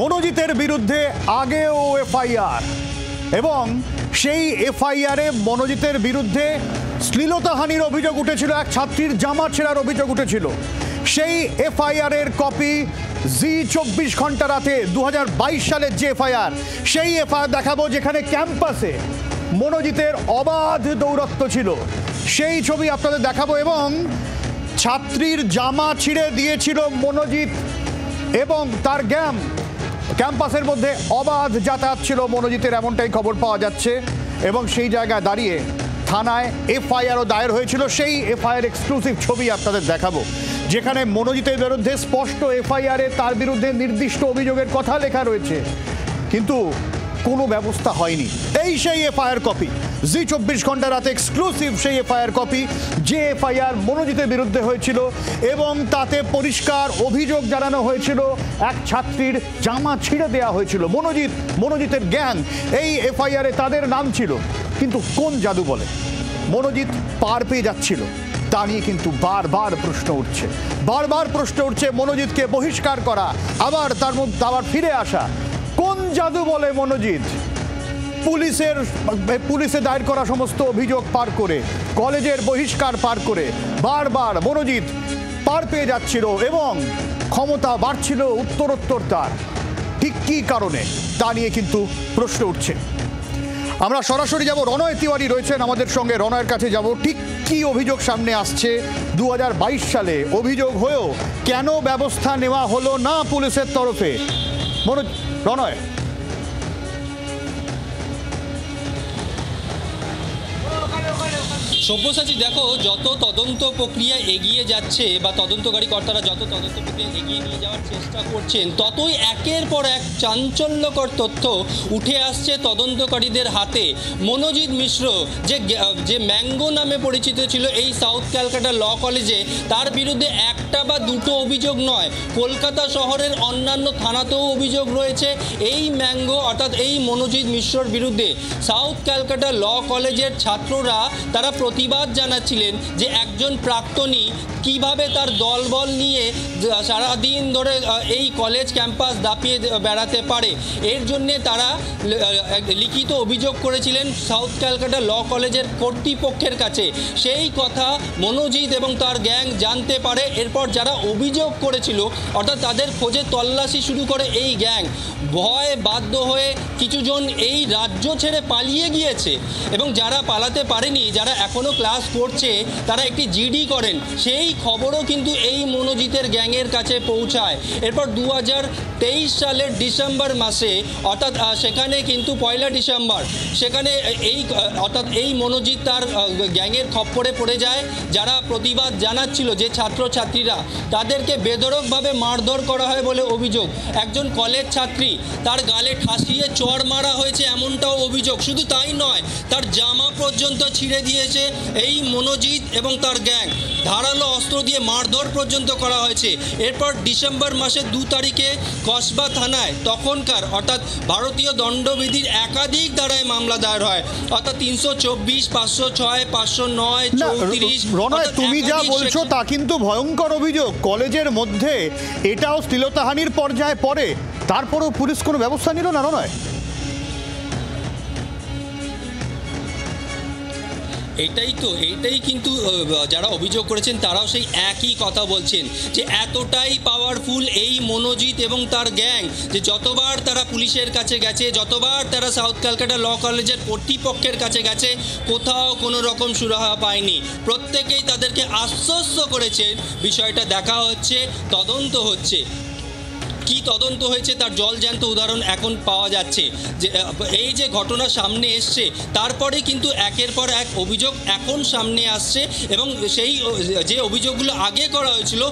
মনোজিতের বিরুদ্ধে আগেও এফআইআর এবং সেই এফআইআরে মনোজিতের বিরুদ্ধে শ্লীলতাহানির অভিযোগ উঠেছিল, এক ছাত্রীর জামা ছেঁড়ার অভিযোগ উঠেছিল। সেই এফআইআরের কপি জি24 ঘন্টা রাতে 2022 সালের যে এফআইআর, সেই এফআইআর দেখাবো যেখানে ক্যাম্পাসে মনোজিতের অবাধ দৌরত্ব ছিল, সেই ছবি আপনাদের দেখাবো। এবং ছাত্রীর জামা ছিঁড়ে দিয়েছিল মনোজিত এবং তার গ্যাং। ক্যাম্পাসের মধ্যে অবাধ যাতায়াত ছিল মনোজিতের, এমনটাই খবর পাওয়া যাচ্ছে। এবং সেই জায়গায় দাঁড়িয়ে থানায় এফআইআরও দায়ের হয়েছিল। সেই এফআইআর এক্সক্লুসিভ ছবি আপনাদের দেখাবো, যেখানে মনোজিতের বিরুদ্ধে স্পষ্ট এফআইআরে তার বিরুদ্ধে নির্দিষ্ট অভিযোগের কথা লেখা রয়েছে, কিন্তু কোনো ব্যবস্থা হয়নি। এই সেই এফআইআর কপি, জি24 ঘন্টা রাতে এক্সক্লুসিভ সেই এফআইআর কপি, যে এফআইআর মনোজিতের বিরুদ্ধে হয়েছিল এবং তাতে পরিষ্কার অভিযোগ জানানো হয়েছিল এক ছাত্রীর জামা ছিঁড়ে দেওয়া হয়েছিল। মনোজিতের গ্যাং এই এফআইআরে তাদের নাম ছিল, কিন্তু কোন জাদু বলে মনোজিত পার পেয়ে যাচ্ছিল তা নিয়ে কিন্তু বারবার প্রশ্ন উঠছে। মনোজিতকে বহিষ্কার করা, আবার তার মধ্যে আবার ফিরে আসা, কোন জাদু বলে মনোজিত পুলিশে দায়ের করা সমস্ত অভিযোগ পার করে, কলেজের বহিষ্কার পার করে বারবার মনোজিত পার পেয়ে যাচ্ছিল এবং ক্ষমতা বাড়ছিল উত্তরোত্তর। তার ঠিক কী কারণে তা নিয়ে কিন্তু প্রশ্ন উঠছে। আমরা সরাসরি যাব, রণয় তিওয়ারি রয়েছেন আমাদের সঙ্গে, রণয়ের কাছে যাব। ঠিক কি অভিযোগ সামনে আসছে? 2022 সালে অভিযোগ হয়েও কেন ব্যবস্থা নেওয়া হলো না পুলিশের তরফে? রণয়, সব্যসাচী, দেখো, যত তদন্ত প্রক্রিয়া এগিয়ে যাচ্ছে বা তদন্তকারী কর্তারা যত তদন্ত প্রক্রিয়া এগিয়ে নিয়ে যাওয়ার চেষ্টা করছেন, ততই একের পর এক চাঞ্চল্যকর তথ্য উঠে আসছে তদন্তকারীদের হাতে। মনোজিৎ মিশ্র, যে ম্যাঙ্গো নামে পরিচিত ছিল এই সাউথ ক্যালকাটা ল কলেজে, তার বিরুদ্ধে একটা বা দুটো অভিযোগ নয়, কলকাতা শহরের অন্যান্য থানাতেও অভিযোগ রয়েছে এই ম্যাঙ্গো অর্থাৎ এই মনোজিৎ মিশ্রর বিরুদ্ধে। সাউথ ক্যালকাটা ল কলেজের ছাত্ররা তারা প্রতিবাদ জানাচ্ছিলেন যে একজন প্রাক্তনী কিভাবে তার দলবল নিয়ে সারাদিন ধরে এই কলেজ ক্যাম্পাস দাপিয়ে বেড়াতে পারে। এর জন্যে তারা লিখিত অভিযোগ করেছিলেন সাউথ ক্যালকাটা ল কলেজের কর্তৃপক্ষের কাছে। সেই কথা মনোজিৎ এবং তার গ্যাং জানতে পারে। এরপর যারা অভিযোগ করেছিল অর্থাৎ তাদের খোঁজে তল্লাশি শুরু করে এই গ্যাং। ভয়ে বাধ্য হয়ে কিছুজন এই রাজ্য ছেড়ে পালিয়ে গিয়েছে এবং যারা পালাতে পারেনি, যারা এখনও ক্লাস করছে, তারা একটি জিডি করেন। সেই খবরও কিন্তু এই মনোজিতের গ্যাংয়ের কাছে পৌঁছায়। এরপর 2023 সালের ডিসেম্বর মাসে, অর্থাৎ সেখানে কিন্তু 1 ডিসেম্বর, সেখানে এই মনোজিৎ তার গ্যাংয়ের খপ্পরে পড়ে যায়। যারা প্রতিবাদ জানাচ্ছিল, যে ছাত্রছাত্রীরা, তাদেরকে বেধড়কভাবে মারধর করা হয় বলে অভিযোগ। একজন কলেজ ছাত্রী, তার গালে ঠাসিয়ে চড় মারা হয়েছে এমনটাও অভিযোগ। শুধু তাই নয়, তার জামা পর্যন্ত ছিঁড়ে দিয়েছে এই মনোজিৎ এবং তার গ্যাং। ধারালো অস্ত্র দিয়ে মারধর পর্যন্ত করা হয়েছে। এরপর ডিসেম্বর মাসের 2 তারিখে কসবা থানায় তখনকার অর্থাৎ ভারতীয় দণ্ডবিধির একাধিক ধারায় মামলা দায়ের হয়, অর্থাৎ 324, 506, 509, 34। রণয়, তুমি যা বলছো তা কিন্তু ভয়ঙ্কর অভিযোগ। কলেজের মধ্যে এটাও শ্লীলতাহানির পর্যায়ে পড়ে, তারপরেও পুলিশ কোনো ব্যবস্থা নিল না। রণয়, এইটাই কিন্তু যারা অভিযোগ করেছেন তারাও সেই একই কথা বলছেন, যে এতটাই পাওয়ারফুল এই মনোজিৎ এবং তার গ্যাং যে যতবার তারা পুলিশের কাছে গেছে, যতবার তারা সাউথ ক্যালকাটা ল কলেজের কর্তৃপক্ষের কাছে গেছে, কোথাও কোনো রকম সুরাহা পায়নি। প্রত্যেকেই তাদেরকে আশ্বস্ত করেছেন বিষয়টা দেখা হচ্ছে, তদন্ত হচ্ছে। কি তদন্ত হয়েছে তার জলজ্যান্ত উদাহরণ এখন পাওয়া যাচ্ছে। যে এই যে ঘটনা সামনে এসছে, তারপরে কিন্তু একের পর এক অভিযোগ এখন সামনে আসছে এবং সেই যে অভিযোগগুলো আগে করা হয়েছিল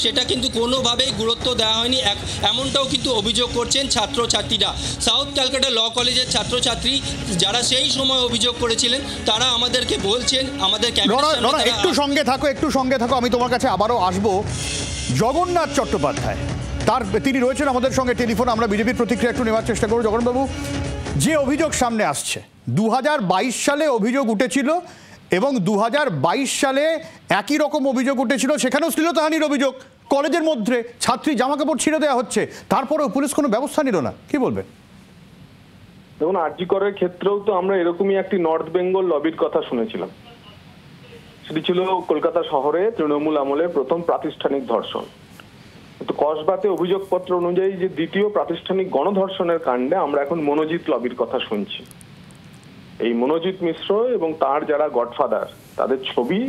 সেটা কিন্তু কোনোভাবেই গুরুত্ব দেওয়া হয়নি, এমনটাও কিন্তু অভিযোগ করছেন ছাত্রছাত্রীরা। সাউথ ক্যালকাটা ল কলেজের ছাত্রছাত্রী যারা সেই সময় অভিযোগ করেছিলেন, তারা আমাদেরকে বলছেন, আমাদের একটু সঙ্গে থাকো, আমি তোমার কাছে আবারও আসবো। জগন্নাথ চট্টোপাধ্যায়, তিনি রয়েছেন আমাদের সঙ্গে টেলিফোনে। আমরা বিজেপির প্রতিক্রিয়া একটু নেওয়ার চেষ্টা করব। জগন্নাথবাবু, যে অভিযোগ সামনে আসছে, 2022 সালে অভিযোগ উঠেছিল এবং 2022 সালে একই রকম অভিযোগ উঠেছিল, সেখানেও শ্লীলতাহানির অভিযোগ কলেজের মধ্যে ছাত্রী জামা কাপড় ছিঁড়ে দেওয়া হচ্ছে, তারপরেও পুলিশ কোনো ব্যবস্থা নিল না, কি বলবেন? দেখুন, আরজি করের ক্ষেত্রেও তো আমরা এরকমই একটি নর্থ বেঙ্গল লবির কথা শুনেছিলাম। সেটি ছিল কলকাতা শহরে তৃণমূল আমলে প্রথম প্রাতিষ্ঠানিক ধর্ষণ। তো কসবাতে অভিযোগপত্র অনুযায়ী যে দ্বিতীয় প্রাতিষ্ঠানিক গণধর্ষণের কাণ্ডে আমরা এখন মনোজিৎ লবির কথা শুনছি। এই মনোজিৎ মিশ্র এবং তার যারা গডফাদার, তাদের ছবি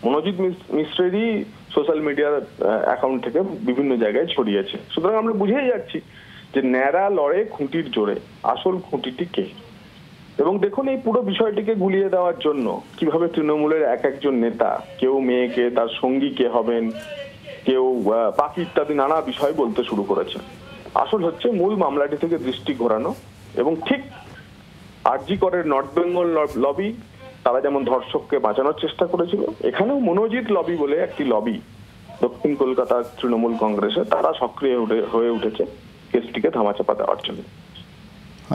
মনোজিৎ মিশ্রেরই সোশ্যাল মিডিয়ার অ্যাকাউন্ট থেকে বিভিন্ন জায়গায় ছড়িয়েছে। সুতরাং আমরা বুঝেই যাচ্ছি যে ন্যাড়া লড়ে খুঁটির জোরে, আসল খুঁটিটি কে। এবং দেখুন, এই পুরো বিষয়টিকে গুলিয়ে দেওয়ার জন্য কিভাবে তৃণমূলের এক একজন নেতা, কেউ মেয়েকে তার সঙ্গী কে হবেন, কেউ বাকি ইত্যাদি নানা বিষয় বলতে শুরু করেছে। আসল হচ্ছে মূল মামলাটি থেকে দৃষ্টি ঘোরানো। এবং ঠিক আরজি করের নর্থ বেঙ্গল লবি, তারা যেমন ধর্ষককে বাঁচানোর চেষ্টা করেছিল, এখানেও মনোজিৎ লবি বলে একটি লবি দক্ষিণ কলকাতার তৃণমূল কংগ্রেসে, তারা সক্রিয় হয়ে উঠেছে কেসটিকে ধামাচাপা দেওয়ার জন্য।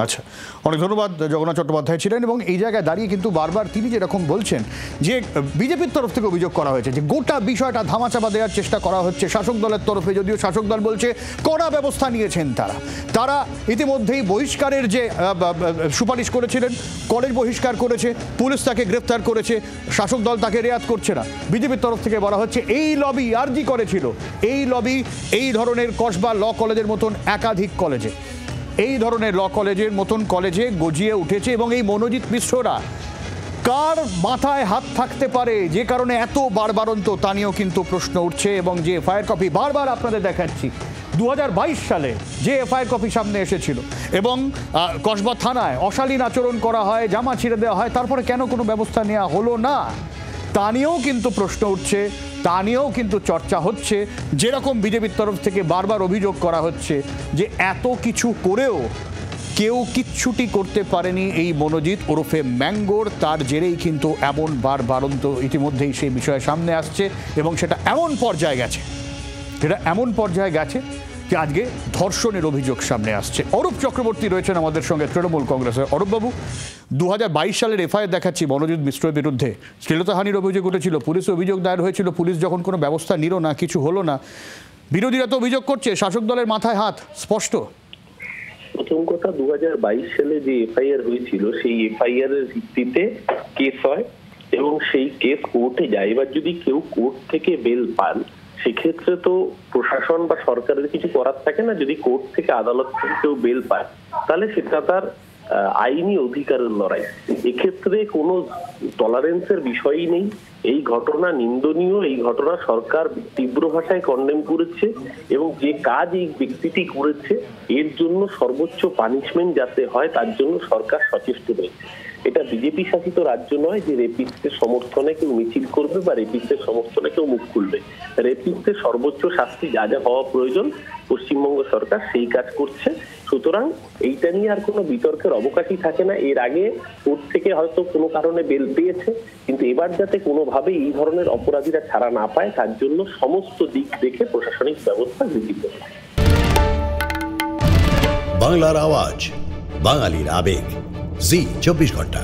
আচ্ছা, অনেক ধন্যবাদ। জগন্নাথ চট্টোপাধ্যায় ছিলেন এবং এই জায়গায় দাঁড়িয়ে কিন্তু বারবার তিনি যেরকম বলছেন যে বিজেপির তরফ থেকে অভিযোগ করা হয়েছে যে গোটা বিষয়টা ধামাচাপা দেওয়ার চেষ্টা করা হচ্ছে শাসক দলের তরফে, যদিও শাসক দল বলছে কড়া ব্যবস্থা নিয়েছেন তারা ইতিমধ্যেই বহিষ্কারের যে সুপারিশ করেছিলেন, কলেজ বহিষ্কার করেছে, পুলিশ তাকে গ্রেফতার করেছে, শাসক দল তাকে রেয়াত করছে না। বিজেপির তরফ থেকে বলা হচ্ছে এই লবি আরজি করেছিল, এই লবি এই ধরনের কসবা ল কলেজের মতন একাধিক কলেজে, এই ধরনের ল কলেজের মতন কলেজে গজিয়ে উঠেছে। এবং এই মনোজিৎ মিশ্ররা কার মাথায় হাত থাকতে পারে যে কারণে এত বারবারন্ত, তা নিয়েও কিন্তু প্রশ্ন উঠছে। এবং যে এফআইআর কপি বারবার আপনাদের দেখাচ্ছি 2022 সালে যে এফআইআর কপি সামনে এসেছিল এবং কসবা থানায় অশালীন আচরণ করা হয়, জামা ছিঁড়ে দেওয়া হয়, তারপরে কেন কোনো ব্যবস্থা নেওয়া হলো না, তা নিয়েও কিন্তু প্রশ্ন উঠছে, তা নিয়েও কিন্তু চর্চা হচ্ছে। যেরকম বিজেপির তরফ থেকে বারবার অভিযোগ করা হচ্ছে যে এত কিছু করেও কেউ কিচ্ছুটি করতে পারেনি এই মনোজিৎ ওরফে ম্যাঙ্গোর, তার জেরেই কিন্তু এমন বারবারন্ত ইতিমধ্যেই সেই বিষয়ে সামনে আসছে। এবং সেটা এমন পর্যায়ে গেছে যে আজকে ধর্ষণের অভিযোগ সামনে আসছে। অরূপ চক্রবর্তী রয়েছেন আমাদের সঙ্গে তৃণমূল কংগ্রেসের। অরূপবাবু, 2022 সালের এফআইআর দেখাচ্ছি মনোজিৎ মিশ্রের বিরুদ্ধে, শ্লীলতাহানির অভিযোগ উঠেছিল, পুলিশে অভিযোগ দায়ের হয়েছিল, পুলিশ যখন কোনো ব্যবস্থা নিল না, কিছু হলো না, বিরোধীরা তো অভিযোগ করছে শাসক দলের মাথায় হাত স্পষ্ট। প্রথম কথা, 2022 সালে যে এফআইআর হয়েছিল সেই এফআইআর এর ভিত্তিতে কেস হয় এবং সেই কেস কোর্টে যায়। এবার যদি কেউ কোর্ট থেকে বেল পান, সেক্ষেত্রে তো প্রশাসন বা সরকারের কিছু করার থাকে না। যদি কোর্ট থেকে আদালত থেকে কেউ বেল পায় তাহলে সেটা তার আইনি অধিকারের লড়াই। এক্ষেত্রে কোনো টলারেন্সের বিষয়ই নেই। এই ঘটনা নিন্দনীয়, এই ঘটনা সরকার তীব্র ভাষায় কন্ডেম করেছে এবং যে কাজ এই ব্যক্তিটি করেছে এর জন্য সর্বোচ্চ পানিশমেন্ট যাতে হয় তার জন্য সরকার সচেষ্ট রয়েছে। এটা বিজেপি শাসিত রাজ্য নয় যে রেপিস্টের সমর্থনে কেউ মিছিল করবে বা রেপিস্টের সমর্থনে কেউ মুখ খুলবে। রেপিস্টের সর্বোচ্চ শাস্তি যা যা হওয়া প্রয়োজন পশ্চিমবঙ্গ সরকার সেই কাজ করছে। সুতরাং এইটা নিয়ে আর কোনো বিতর্কের অবকাশই থাকে না। এর আগে কোর্ট থেকে হয়তো কোনো কারণে বেল পেয়েছে, কিন্তু এবার যাতে কোনোভাবে এই ধরনের অপরাধীরা ছাড়া না পায় তার জন্য সমস্ত দিক দেখে প্রশাসনিক ব্যবস্থা গৃহীত হয়েছে। বাংলার আওয়াজ, বাঙালির আবেগ, জি 24 ঘন্টা।